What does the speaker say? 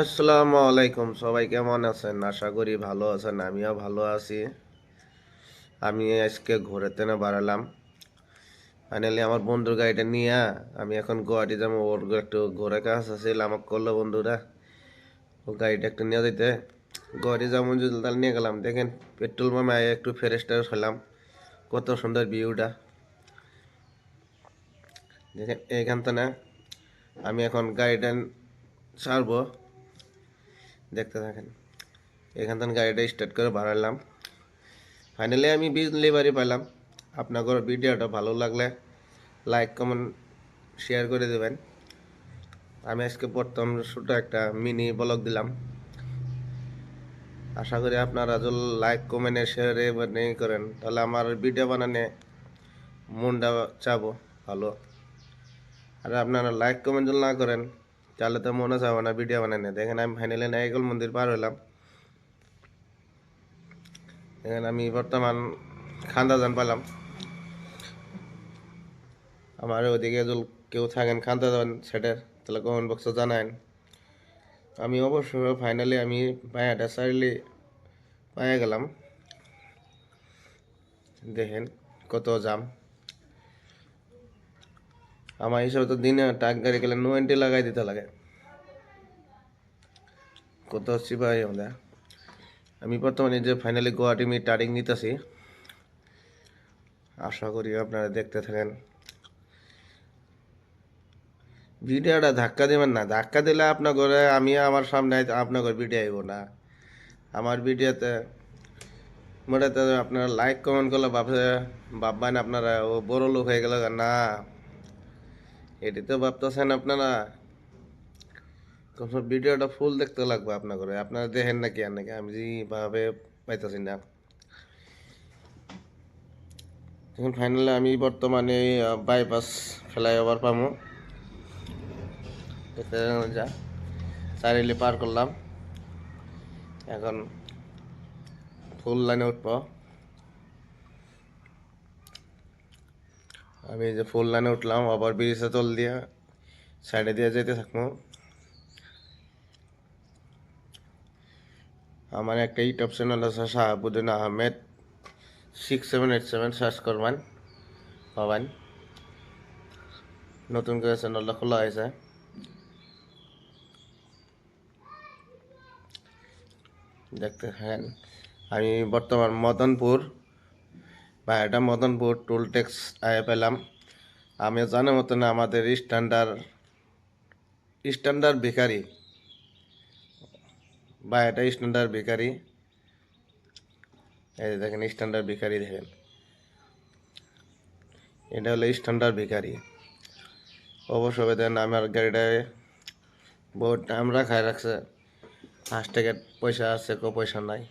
আসসালামু আলাইকুম, সবাই কেমন আছেন? আশা করি ভালো আছেন। আমিও ভালো আছি। আমি আজকে ঘুরেতে না বাড়ালাম। ফাইনালি আমার বন্ধুর গাড়িটা নিয়ে আমি এখন গুয়াহাটি যাবো। ওর একটু ঘোরা কাজ আছে, আমাকে করলো বন্ধুরা ও গাড়িটা একটু নিয়ে যেতে। গুয়াহাটি যাবো যদি তাহলে নিয়ে গেলাম। দেখেন পেট্রোল পাম্পে একটু ফ্রেশ ট্রেশ হলাম। কত সুন্দর ভিউটা দেখেন এইখান থেকে। আমি এখন গাড়িটা ছাড়বো, দেখতে থাকেন। এখান থেকে গাড়িটা স্টার্ট করে বাড়ালাম। ফাইনালি আমি বিজলি বাড়ি পেলাম। আপনাদের ভিডিওটা ভালো লাগলে লাইক কমেন্ট শেয়ার করে দেবেন। আমি আজকে প্রথম ছোটো একটা মিনি ব্লগ দিলাম। আশা করি আপনারা যদি লাইক কমেন্ট শেয়ারে করেন তাহলে আমার ভিডিও বানানে মনটা চাবো ভালো। আর আপনারা লাইক কমেন্ট যদি না করেন তাহলে তো মনে চাবো না ভিডিও বানানে। দেখেন আমি ফাইনালি নায়কল মন্দির পার হইলাম। দেখেন আমি বর্তমান খান্দাজান পেলাম। আমার ওদিকে যদি কেউ থাকেন খান্দাজান সেটার তাহলে কমেন্ট বক্সে জানায়েন। আমি অবশ্য ফাইনালি আমি পায়াটা সারলি পায়ে গেলাম। দেখেন কত জাম। আমার হিসাবে তো দিনে টাক গাড়ি গেলে 90 লাগাই দিতে লাগে। কত চিপাই আমরা। আমি বর্তমানে যে ফাইনালি গুয়াহাটি মি টার্নিং নিতেছি। আশা করি আপনারা দেখতে থাকেন। ভিডিওটা ধাক্কা দিবেন না, ধাক্কা দিলে আপনার ঘরে আমি আমার সামনে আপনার ঘরে ভিডিও আইব না। আমার ভিডিওতে মোটাতে আপনারা লাইক কমেন্ট করলে ভাববেন আপনারা ও বড় লোক হয়ে গেল না। এটি তো ভাবতেছেন আপনারা। ভিডিওটা ফুল দেখতে লাগবে আপনার করে। আপনারা দেখেন নাকি আর নাকি আমি যেভাবে পাইতেছি না। এখন ফাইনালি আমি বর্তমানে বাইপাস ফ্লাইওভার পাবো। যা চারিলে পার করলাম। এখন ফুল লাইনে উঠবো। আমি যে ফুল লাইনে উঠলাম আবার ব্রিজে তল দিয়ে সাইডে দিয়ে যেতে থাকবো। আমার একটা ইউটিউব চ্যানেল আছে শাহাবুদ্দিন আহমেদ 6787 সার্চ করবেন পাবেন। নতুন করে চ্যানেলটা খোলা হয়েছে। দেখতে থাকেন। আমি বর্তমান মদনপুর বা এটা মদনপুর টোল ট্যাক্স আয় পেলাম। আমি জানা মতন আমাদের স্ট্যান্ডার্ড বেকারি বা এটা স্ট্যান্ডার্ড বেকারি। এই দেখেন স্ট্যান্ডার্ড বেকারি দেখেন, এটা হলো স্ট্যান্ডার্ড বেকারি। অবশ্যই দেন আমার গাড়িটায় বহুত টাইম রাখায় রাখছে। ফার্স্ট টিকেট পয়সা আছে, পয়সা নাই।